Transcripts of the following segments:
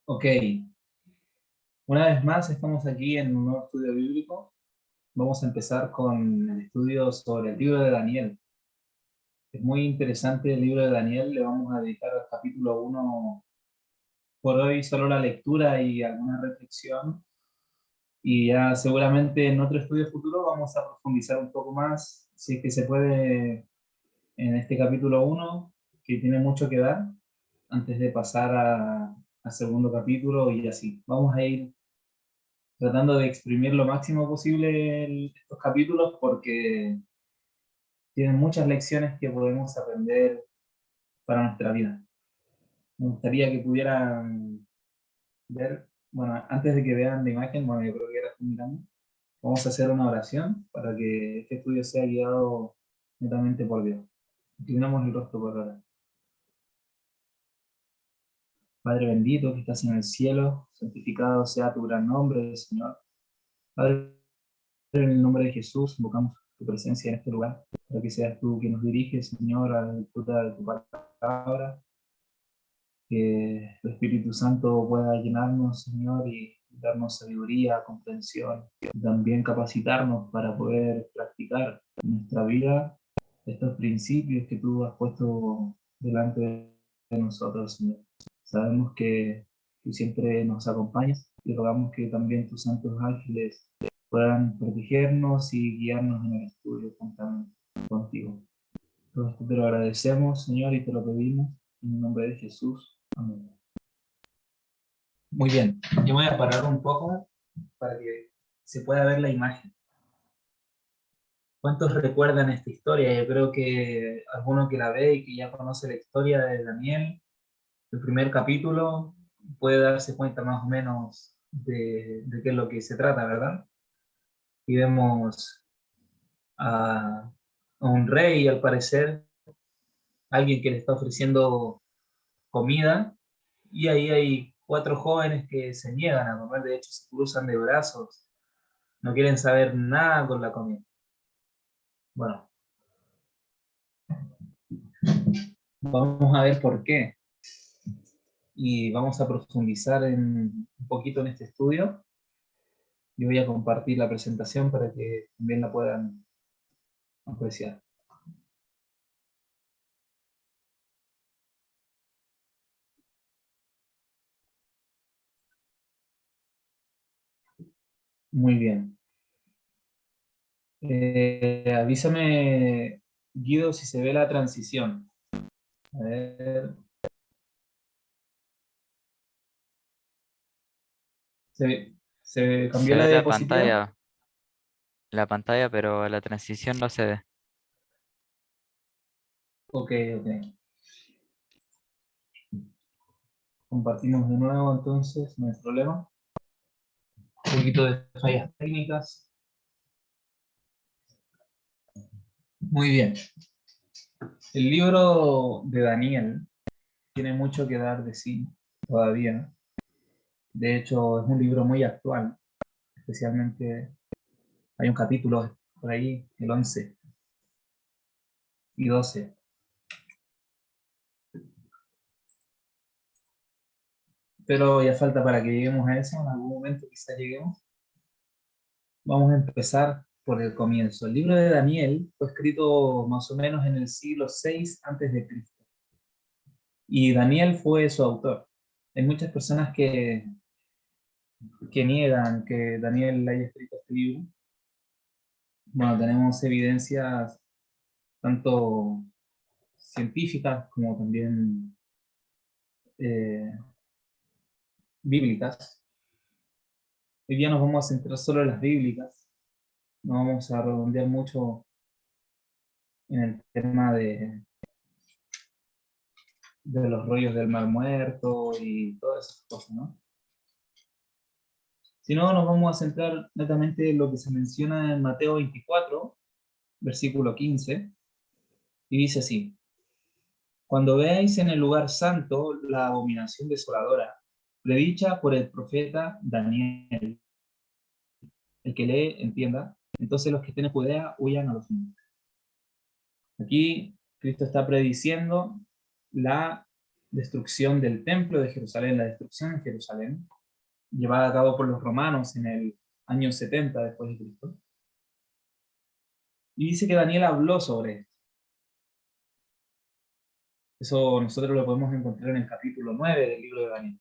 Ok, una vez más estamos aquí en un nuevo estudio bíblico. Vamos a empezar con el estudio sobre el libro de Daniel. Es muy interesante el libro de Daniel. Le vamos a dedicar al capítulo 1 por hoy solo la lectura y alguna reflexión. Y ya seguramente en otro estudio futuro vamos a profundizar un poco más, si es que se puede, en este capítulo 1, que tiene mucho que dar, antes de pasar al segundo capítulo y así. Vamos a ir tratando de exprimir lo máximo posible estos capítulos porque tienen muchas lecciones que podemos aprender para nuestra vida. Me gustaría que pudieran ver, bueno, antes de que vean la imagen, bueno, yo creo que ya la estoy mirando, vamos a hacer una oración para que este estudio sea guiado netamente por Dios. Inclinamos el rostro por ahora. Padre bendito que estás en el cielo, santificado sea tu gran nombre, Señor. Padre, en el nombre de Jesús, invocamos tu presencia en este lugar, para que seas tú quien nos dirige, Señor, a la lectura de tu palabra, que el Espíritu Santo pueda llenarnos, Señor, y darnos sabiduría, comprensión, y también capacitarnos para poder practicar en nuestra vida estos principios que tú has puesto delante de nosotros, Señor. Sabemos que tú siempre nos acompañas y rogamos que también tus santos ángeles puedan protegernos y guiarnos en el estudio juntamente contigo. Todo esto te lo agradecemos, Señor, y te lo pedimos en el nombre de Jesús. Amén. Muy bien, yo voy a parar un poco para que se pueda ver la imagen. ¿Cuántos recuerdan esta historia? Yo creo que alguno que la ve y que ya conoce la historia de Daniel, el primer capítulo, puede darse cuenta más o menos de qué es lo que se trata, ¿verdad? Y vemos a un rey, al parecer, alguien que le está ofreciendo comida, y ahí hay cuatro jóvenes que se niegan a comer, de hecho se cruzan de brazos, no quieren saber nada con la comida. Bueno, vamos a ver por qué, y vamos a profundizar un poquito en este estudio. Yo voy a compartir la presentación para que también la puedan apreciar. Muy bien. Avísame, Guido, si se ve la transición. A ver. ¿Se cambió Se la ve diapositiva? la pantalla, pero la transición no se ve. Ok, ok. Compartimos de nuevo entonces, no hay problema. Un poquito de fallas técnicas. Muy bien. El libro de Daniel tiene mucho que dar de sí todavía. De hecho, es un libro muy actual. Especialmente hay un capítulo por ahí, el 11 y 12. Pero ya falta para que lleguemos a eso. En algún momento quizás lleguemos. Vamos a empezar por el comienzo. El libro de Daniel fue escrito más o menos en el siglo VI antes de Cristo. Y Daniel fue su autor. Hay muchas personas que niegan que Daniel haya escrito este libro. Bueno, tenemos evidencias tanto científicas como también eh, bíblicas. Hoy día nos vamos a centrar solo en las bíblicas. No vamos a redondear mucho en el tema de los rollos del mar muerto y todas esas cosas, ¿no? Si no, nos vamos a centrar netamente en lo que se menciona en Mateo 24, versículo 15, y dice así: Cuando veáis en el lugar santo la abominación desoladora, predicha por el profeta Daniel, el que lee, entienda, entonces los que estén en Judea huyan a los montes. Aquí Cristo está prediciendo la destrucción del templo de Jerusalén, la destrucción de Jerusalén, llevada a cabo por los romanos en el año 70 después de Cristo. Y dice que Daniel habló sobre esto. Eso nosotros lo podemos encontrar en el capítulo 9 del libro de Daniel.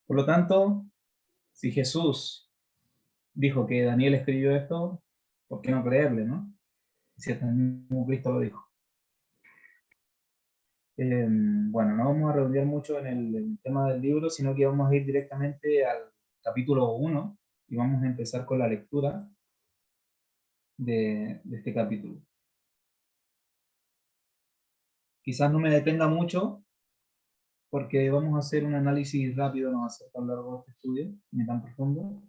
Por lo tanto, si Jesús dijo que Daniel escribió esto, ¿por qué no creerle, no? Si hasta el mismo Cristo lo dijo. Bueno, no vamos a redondear mucho en el tema del libro, sino que vamos a ir directamente al capítulo 1 y vamos a empezar con la lectura de este capítulo. Quizás no me detenga mucho, porque vamos a hacer un análisis rápido, no va a ser tan largo este estudio, ni tan profundo,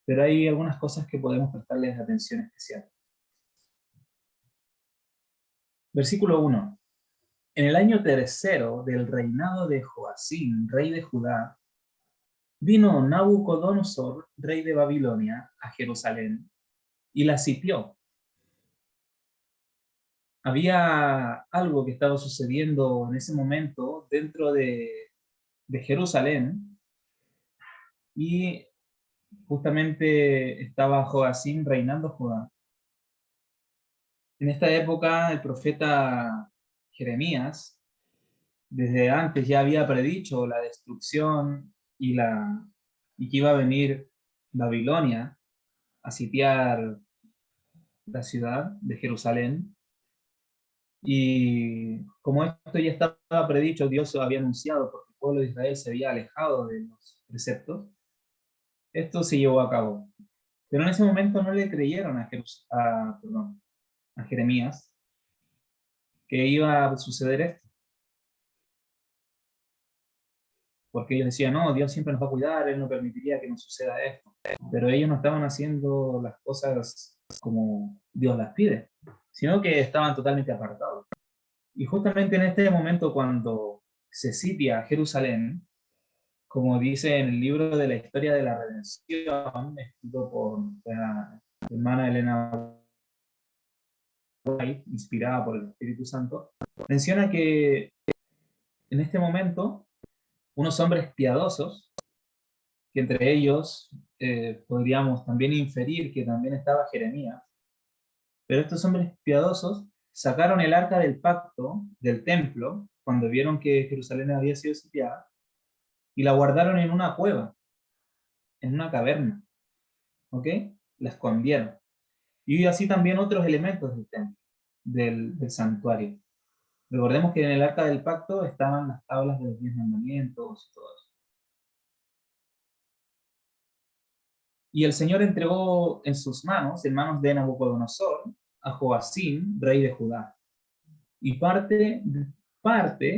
pero hay algunas cosas que podemos prestarles atención especial. Versículo 1. En el año tercero del reinado de Joacim, rey de Judá, vino Nabucodonosor, rey de Babilonia, a Jerusalén, y la sitió. Había algo que estaba sucediendo en ese momento dentro de Jerusalén, y justamente estaba Joacim reinando Judá. En esta época el profeta Jeremías, desde antes ya había predicho la destrucción y que iba a venir Babilonia a sitiar la ciudad de Jerusalén. Y como esto ya estaba predicho, Dios lo había anunciado porque el pueblo de Israel se había alejado de los preceptos, esto se llevó a cabo. Pero en ese momento no le creyeron a Jeremías que iba a suceder esto. Porque ellos decían, no, Dios siempre nos va a cuidar, Él no permitiría que nos suceda esto. Pero ellos no estaban haciendo las cosas como Dios las pide, sino que estaban totalmente apartados. Y justamente en este momento, cuando se sitia Jerusalén, como dice en el libro de la historia de la redención, escrito por la hermana Elena White, inspirada por el Espíritu Santo, menciona que en este momento unos hombres piadosos, que entre ellos podríamos también inferir que también estaba Jeremías, pero estos hombres piadosos sacaron el arca del pacto del templo cuando vieron que Jerusalén había sido sitiada y la guardaron en una cueva, en una caverna, ¿ok? La escondieron. Y así también otros elementos del templo, del santuario. Recordemos que en el arca del pacto estaban las tablas de los 10 mandamientos y todo eso. Y el Señor entregó en sus manos, en manos de Nabucodonosor, a Joacim, rey de Judá, y parte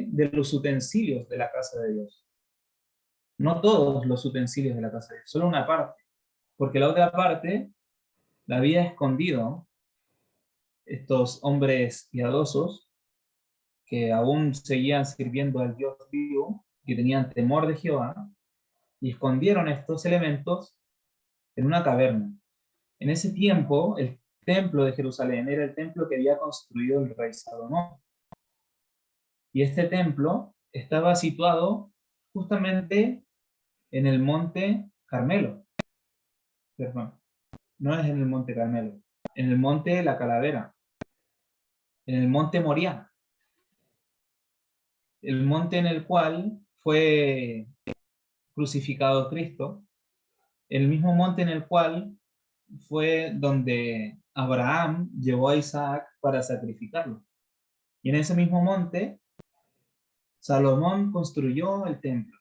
de los utensilios de la casa de Dios. No todos los utensilios de la casa de Dios, solo una parte, porque la otra parte la había escondido estos hombres piadosos que aún seguían sirviendo al Dios vivo, que tenían temor de Jehová, y escondieron estos elementos en una caverna. En ese tiempo, el templo de Jerusalén era el templo que había construido el rey Salomón. Y este templo estaba situado justamente en el monte Carmelo. Perdón, no es en el monte Carmelo, en el monte La Calavera, en el monte Moriah, el monte en el cual fue crucificado Cristo, el mismo monte en el cual fue donde Abraham llevó a Isaac para sacrificarlo. Y en ese mismo monte, Salomón construyó el templo.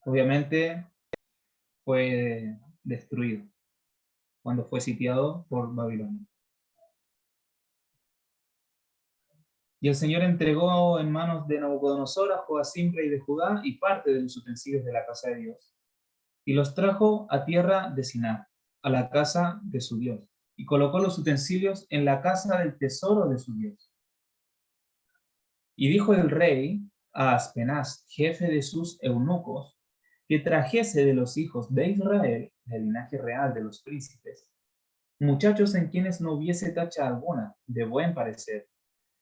Obviamente fue destruido cuando fue sitiado por Babilonia. Y el Señor entregó en manos de Nabucodonosor a Joacim, rey de Judá, y parte de los utensilios de la casa de Dios, y los trajo a tierra de Sinar, a la casa de su Dios, y colocó los utensilios en la casa del tesoro de su Dios. Y dijo el rey a Aspenaz, jefe de sus eunucos, que trajese de los hijos de Israel, del linaje real de los príncipes, muchachos en quienes no hubiese tacha alguna, de buen parecer,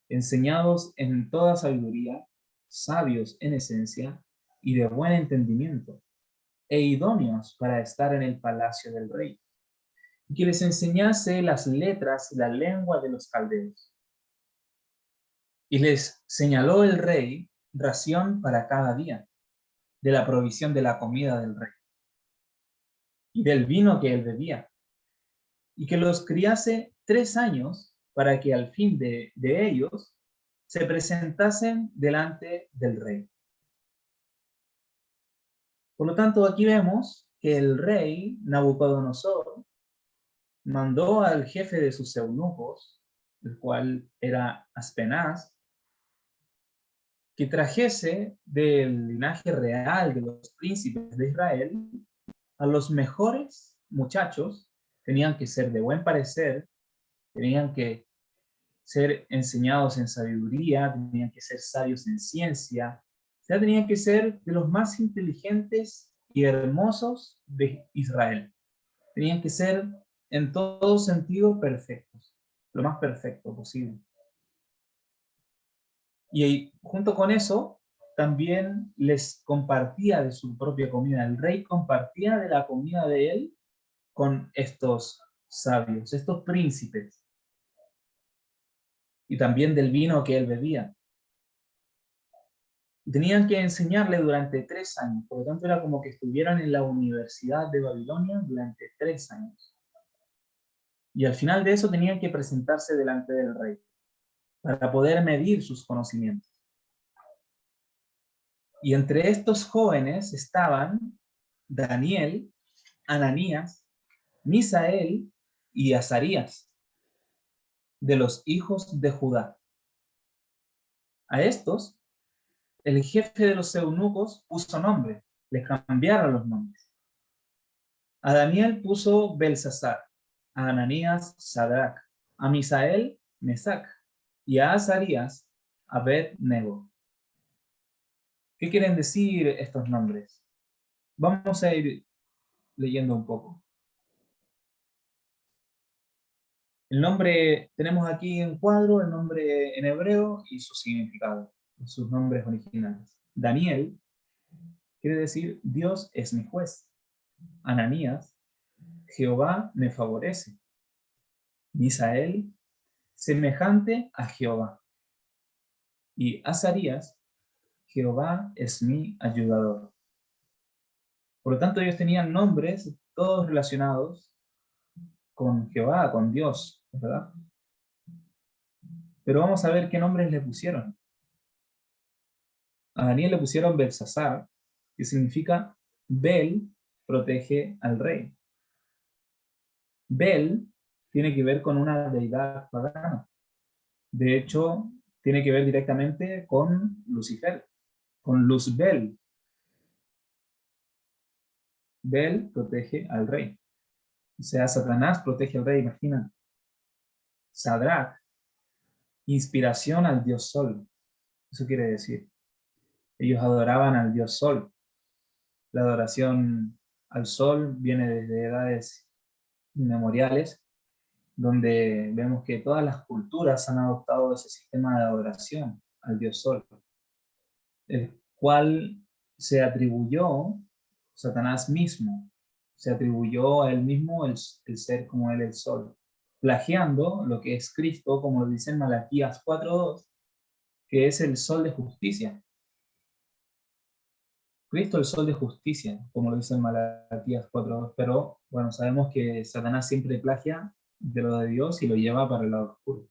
enseñados en toda sabiduría, sabios en esencia y de buen entendimiento, e idóneos para estar en el palacio del rey, y que les enseñase las letras y la lengua de los caldeos. Y les señaló el rey ración para cada día, de la provisión de la comida del rey, y del vino que él bebía, y que los criase 3 años para que al fin de ellos se presentasen delante del rey. Por lo tanto, aquí vemos que el rey Nabucodonosor mandó al jefe de sus eunucos, el cual era Aspenaz, que trajese del linaje real de los príncipes de Israel a los mejores muchachos. Tenían que ser de buen parecer, tenían que ser enseñados en sabiduría, tenían que ser sabios en ciencia, o sea, tenían que ser de los más inteligentes y hermosos de Israel. Tenían que ser en todo sentido perfectos, lo más perfecto posible. Y junto con eso, también les compartía de su propia comida. El rey compartía de la comida de él con estos sabios, estos príncipes, y también del vino que él bebía. Tenían que enseñarle durante 3 años, por lo tanto era como que estuvieran en la Universidad de Babilonia durante 3 años. Y al final de eso tenían que presentarse delante del rey para poder medir sus conocimientos. Y entre estos jóvenes estaban Daniel, Ananías, Misael y Azarías, de los hijos de Judá. A estos, el jefe de los eunucos puso nombre, les cambiaron los nombres. A Daniel puso Belsasar, a Ananías Sadrach, a Misael Mesac y a Azarías Abed-Nego. ¿Qué quieren decir estos nombres? Vamos a ir leyendo un poco. El nombre, tenemos aquí en cuadro el nombre en hebreo y su significado, sus nombres originales. Daniel quiere decir Dios es mi juez. Ananías, Jehová me favorece. Misael, semejante a Jehová. Y Azarías, Jehová es mi ayudador. Por lo tanto, ellos tenían nombres todos relacionados con Jehová, con Dios, ¿verdad? Pero vamos a ver qué nombres le pusieron. A Daniel le pusieron Belsasar, que significa Bel protege al rey. Bel tiene que ver con una deidad pagana. De hecho, tiene que ver directamente con Lucifer, con Luzbel. Bel protege al rey. O sea, Satanás protege al rey, imagina. Sadrach, inspiración al dios Sol. Eso quiere decir. Ellos adoraban al dios Sol. La adoración al Sol viene desde edades inmemoriales, donde vemos que todas las culturas han adoptado ese sistema de adoración al dios Sol, el cual se atribuyó Satanás mismo, se atribuyó a él mismo el ser como él el Sol, plagiando lo que es Cristo, como lo dice en Malaquías 4:2, que es el sol de justicia. Cristo el sol de justicia, como lo dice en Malaquías 4:2, pero bueno, sabemos que Satanás siempre plagia de lo de Dios y lo lleva para el lado oscuro.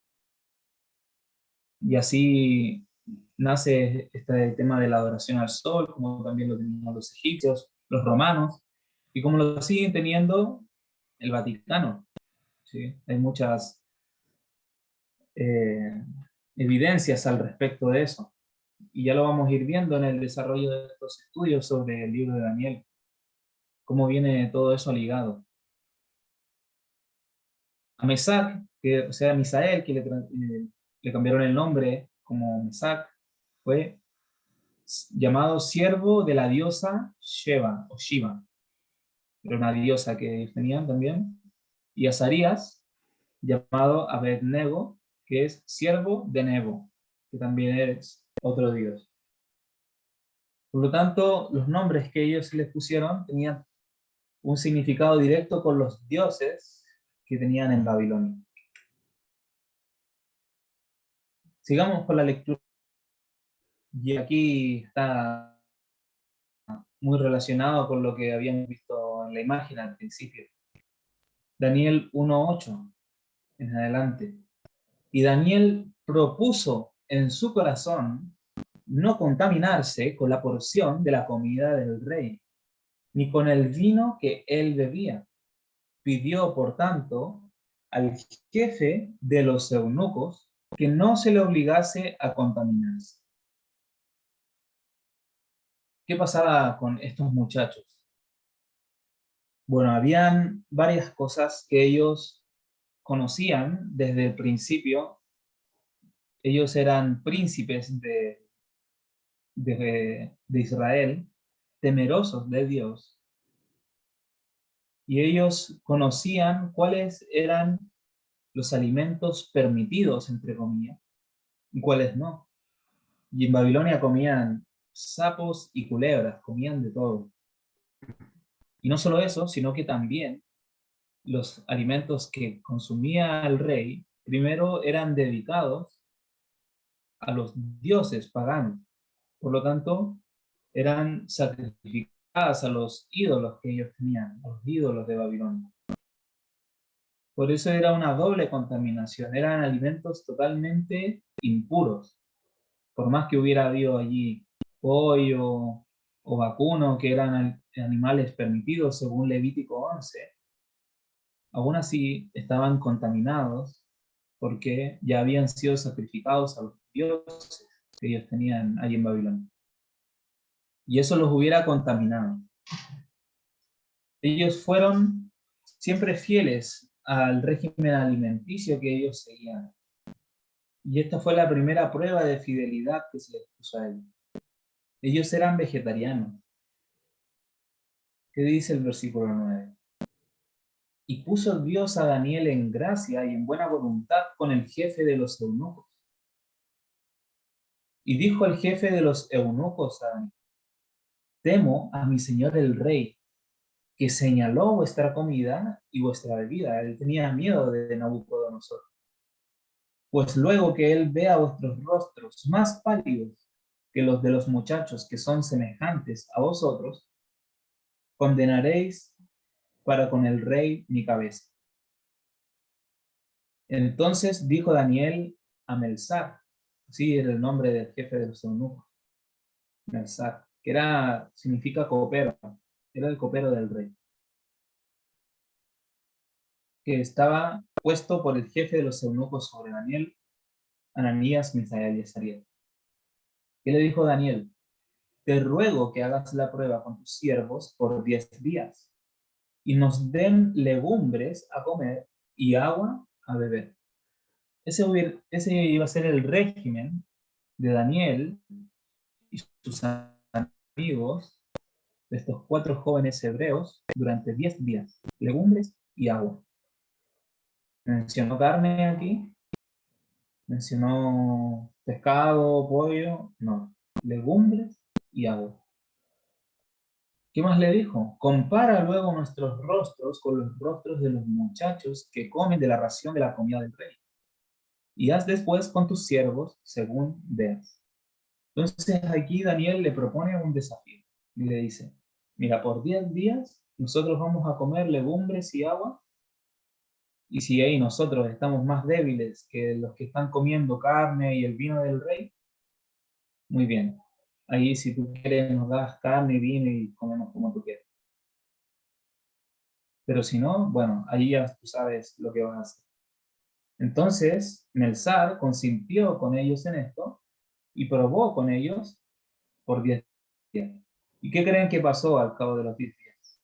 Y así nace este tema de la adoración al sol, como también lo tenían los egipcios, los romanos, y como lo siguen teniendo el Vaticano. ¿Sí? Hay muchas evidencias al respecto de eso. Y ya lo vamos a ir viendo en el desarrollo de estos estudios sobre el libro de Daniel, cómo viene todo eso ligado. A Mesac, que, o sea, Misael, que le cambiaron el nombre como Mesac, fue llamado siervo de la diosa Sheva, o Shiva. Era una diosa que tenían también. Y Azarías, llamado Abed-Nego, que es siervo de Nebo, que también es otro dios. Por lo tanto, los nombres que ellos les pusieron tenían un significado directo con los dioses que tenían en Babilonia. Sigamos con la lectura. Y aquí está muy relacionado con lo que habíamos visto en la imagen al principio. Daniel 1:8 en adelante. Y Daniel propuso en su corazón no contaminarse con la porción de la comida del rey, ni con el vino que él bebía. Pidió, por tanto, al jefe de los eunucos que no se le obligase a contaminarse. ¿Qué pasaba con estos muchachos? Bueno, habían varias cosas que ellos conocían desde el principio. Ellos eran príncipes de Israel, temerosos de Dios, y ellos conocían cuáles eran los alimentos permitidos, entre comillas, y cuáles no. Y en Babilonia comían sapos y culebras, comían de todo. Y no solo eso, sino que también los alimentos que consumía el rey, primero eran dedicados a los dioses paganos. Por lo tanto, eran sacrificadas a los ídolos que ellos tenían, a los ídolos de Babilonia. Por eso era una doble contaminación, eran alimentos totalmente impuros. Por más que hubiera habido allí pollo o vacuno, que eran animales permitidos según Levítico 11, aún así estaban contaminados porque ya habían sido sacrificados a los dioses que ellos tenían allí en Babilonia. Y eso los hubiera contaminado. Ellos fueron siempre fieles al régimen alimenticio que ellos seguían. Y esta fue la primera prueba de fidelidad que se les puso a ellos. Ellos eran vegetarianos. ¿Qué dice el versículo 9? Y puso Dios a Daniel en gracia y en buena voluntad con el jefe de los eunucos. Y dijo el jefe de los eunucos a Daniel: temo a mi señor el rey, que señaló vuestra comida y vuestra bebida. Él tenía miedo de Nabucodonosor. Pues luego que él vea vuestros rostros más pálidos que los de los muchachos que son semejantes a vosotros, condenaréis para con el rey mi cabeza. Entonces dijo Daniel a Melzar, así era el nombre del jefe de los eunucos, Melzar, que significa copero, era el copero del rey, que estaba puesto por el jefe de los eunucos sobre Daniel, Ananías, Misael y Azarías. ¿Qué le dijo Daniel? Te ruego que hagas la prueba con tus siervos por 10 días y nos den legumbres a comer y agua a beber. Ese iba a ser el régimen de Daniel y sus amigos, de estos 4 jóvenes hebreos, durante 10 días, legumbres y agua. Mencionó carne aquí, mencionó pescado, pollo, no, legumbres y agua. ¿Qué más le dijo? Compara luego nuestros rostros con los rostros de los muchachos que comen de la ración de la comida del rey. Y haz después con tus siervos según veas. Entonces aquí Daniel le propone un desafío y le dice, mira, por 10 días nosotros vamos a comer legumbres y agua, y si ahí nosotros estamos más débiles que los que están comiendo carne y el vino del rey, muy bien. Ahí si tú quieres nos das carne, vino y comemos como tú quieras. Pero si no, bueno, ahí ya tú sabes lo que vas a hacer. Entonces, Melzar consintió con ellos en esto y probó con ellos por 10 días. ¿Y qué creen que pasó al cabo de los 10 días?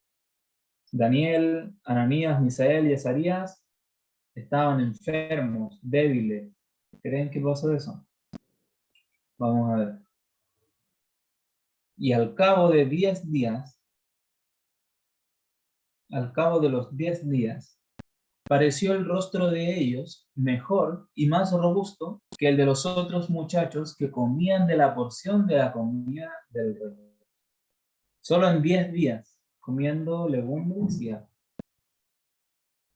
Daniel, Ananías, Misael y Azarías estaban enfermos, débiles. ¿Creen que pasó eso? Vamos a ver. Y al cabo de 10 días, al cabo de los 10 días, pareció el rostro de ellos mejor y más robusto que el de los otros muchachos que comían de la porción de la comida del rey. Solo en 10 días, comiendo legumbres y agua.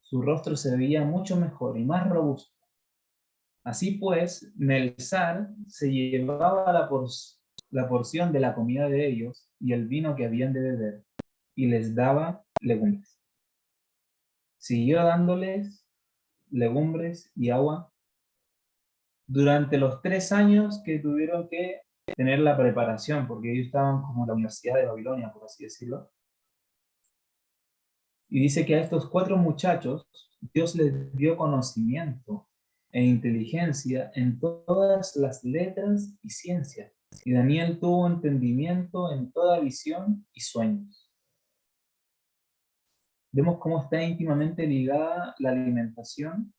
Su rostro se veía mucho mejor y más robusto. Así pues, Melzar se llevaba la porción de la comida de ellos y el vino que habían de beber, y les daba legumbres. Siguió dándoles legumbres y agua durante los 3 años que tuvieron que tener la preparación, porque ellos estaban como en la Universidad de Babilonia, por así decirlo. Y dice que a estos 4 muchachos Dios les dio conocimiento e inteligencia en todas las letras y ciencias. Y Daniel tuvo entendimiento en toda visión y sueños. Vemos cómo está íntimamente ligada la alimentación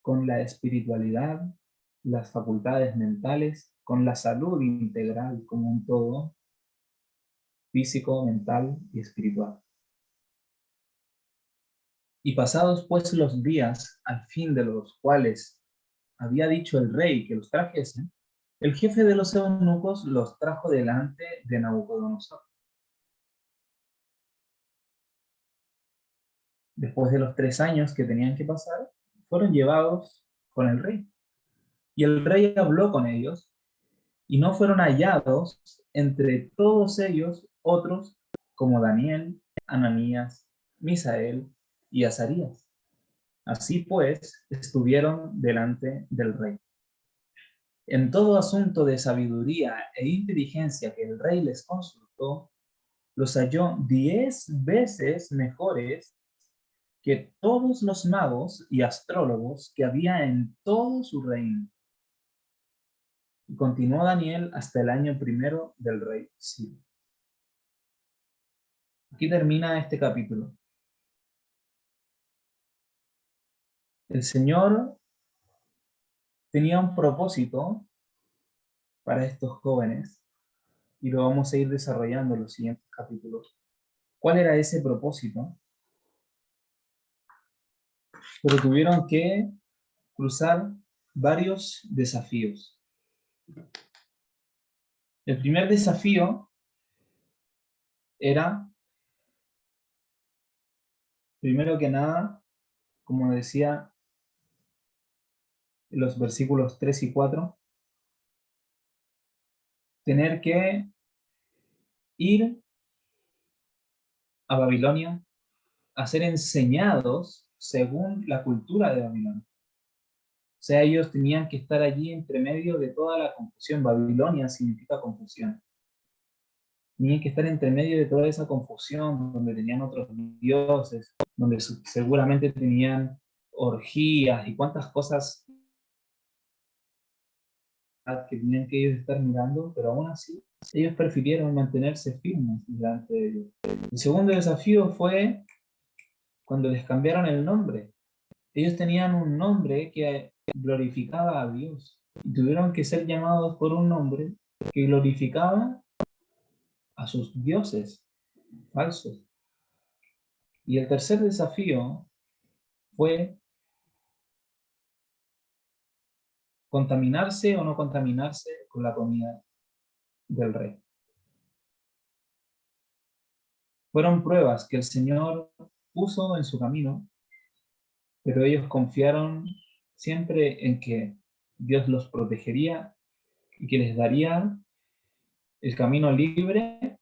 con la espiritualidad, las facultades mentales, con la salud integral como un todo, físico, mental y espiritual. Y pasados pues los días, al fin de los cuales había dicho el rey que los trajesen, el jefe de los eunucos los trajo delante de Nabucodonosor. Después de los 3 años que tenían que pasar, fueron llevados con el rey. Y el rey habló con ellos, y no fueron hallados entre todos ellos otros como Daniel, Ananías, Misael y Azarías. Así pues, estuvieron delante del rey. En todo asunto de sabiduría e inteligencia que el rey les consultó, los halló 10 veces mejores que todos los magos y astrólogos que había en todo su reino. Y continuó Daniel hasta el año primero del rey Ciro. Aquí termina este capítulo. El Señor tenía un propósito para estos jóvenes y lo vamos a ir desarrollando en los siguientes capítulos. ¿Cuál era ese propósito? Pero tuvieron que cruzar varios desafíos. El primer desafío era, primero que nada, como decía en los versículos 3 y 4, tener que ir a Babilonia a ser enseñados según la cultura de Babilonia. O sea, ellos tenían que estar allí entre medio de toda la confusión. Babilonia significa confusión. Tenían que estar entre medio de toda esa confusión, donde tenían otros dioses, donde seguramente tenían orgías y cuántas cosas que tenían que ellos estar mirando, pero aún así ellos prefirieron mantenerse firmes delante de ellos. El segundo desafío fue cuando les cambiaron el nombre. Ellos tenían un nombre que glorificaba a Dios y tuvieron que ser llamados por un nombre que glorificaba a sus dioses falsos. Y el tercer desafío fue contaminarse o no contaminarse con la comida del rey. Fueron pruebas que el Señor puso en su camino, pero ellos confiaron siempre en que Dios los protegería y que les daría el camino libre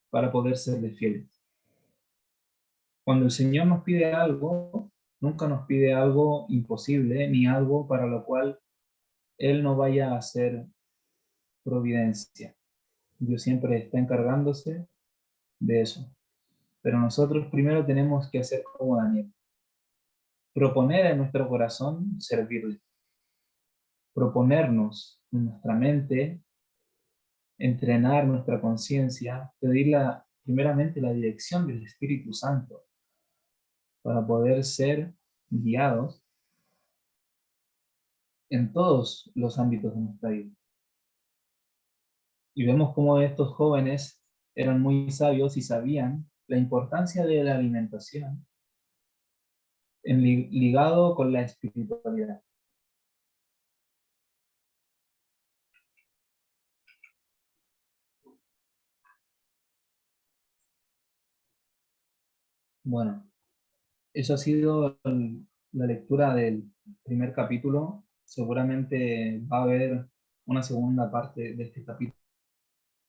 para poder serles fieles. Cuando el Señor nos pide algo, nunca nos pide algo imposible ni algo para lo cual Él no vaya a hacer providencia. Dios siempre está encargándose de eso. Pero nosotros primero tenemos que hacer como Daniel. Proponer en nuestro corazón servirle. Proponernos en nuestra mente, entrenar nuestra conciencia, pedir primeramente la dirección del Espíritu Santo para poder ser guiados en todos los ámbitos de nuestra vida. Y vemos cómo estos jóvenes eran muy sabios y sabían la importancia de la alimentación ligado con la espiritualidad. Bueno, eso ha sido la lectura del primer capítulo. Seguramente va a haber una segunda parte de este capítulo,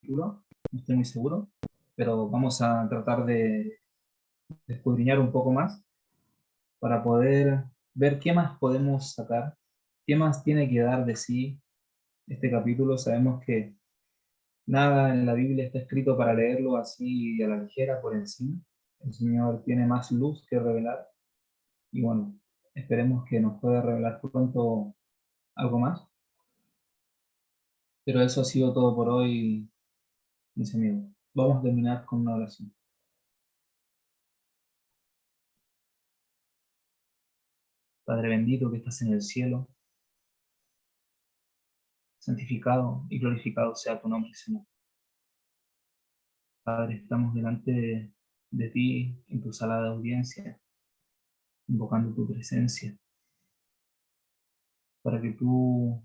no estoy muy seguro, pero vamos a tratar de escudriñar un poco más para poder ver qué más podemos sacar, qué más tiene que dar de sí este capítulo. Sabemos que nada en la Biblia está escrito para leerlo así a la ligera, por encima. El Señor tiene más luz que revelar. Y bueno, esperemos que nos pueda revelar pronto algo más. Pero eso ha sido todo por hoy, mis amigos. Vamos a terminar con una oración. Padre bendito que estás en el cielo, santificado y glorificado sea tu nombre, Señor. Padre, estamos delante de ti en tu sala de audiencia, invocando tu presencia, para que tú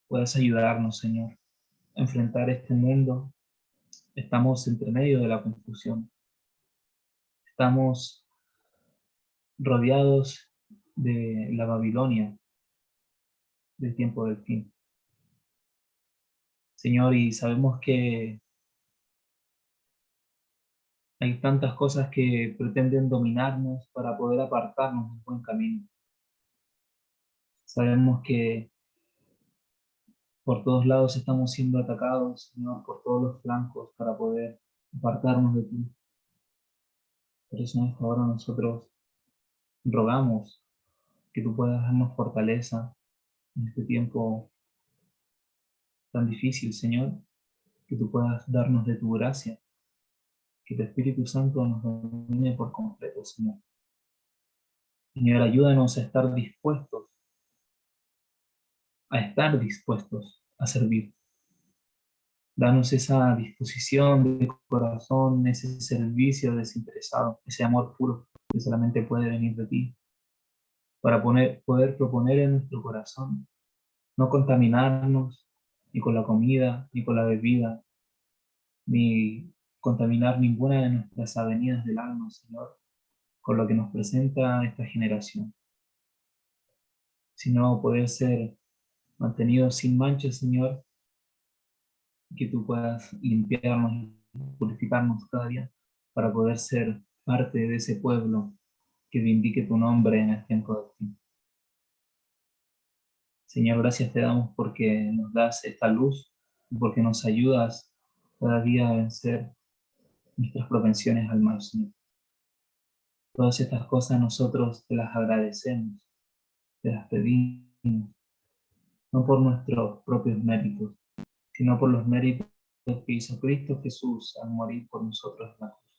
puedas ayudarnos, Señor, a enfrentar este mundo. Estamos entre medio de la confusión. Estamos rodeados de la Babilonia del tiempo del fin. Señor, y sabemos que hay tantas cosas que pretenden dominarnos para poder apartarnos del buen camino. Sabemos que por todos lados estamos siendo atacados, Señor, por todos los flancos para poder apartarnos de ti. Por eso en esta hora nosotros rogamos que tú puedas darnos fortaleza en este tiempo tan difícil, Señor, que tú puedas darnos de tu gracia, que tu Espíritu Santo nos domine por completo, Señor. Señor, ayúdanos a estar dispuestos a servir. Danos esa disposición de corazón, ese servicio desinteresado, ese amor puro que solamente puede venir de ti, para poder proponer en nuestro corazón no contaminarnos ni con la comida, ni con la bebida, ni contaminar ninguna de nuestras avenidas del alma, Señor, con lo que nos presenta esta generación, sino poder ser mantenidos sin mancha, Señor, que tú puedas limpiarnos y purificarnos cada día para poder ser parte de ese pueblo que vindique tu nombre en el tiempo del fin. Señor, gracias te damos porque nos das esta luz y porque nos ayudas cada día a vencer nuestras propensiones al mal, Señor. Todas estas cosas nosotros te las agradecemos, te las pedimos, no por nuestros propios méritos, sino por los méritos que hizo Cristo Jesús al morir por nosotros en la cruz.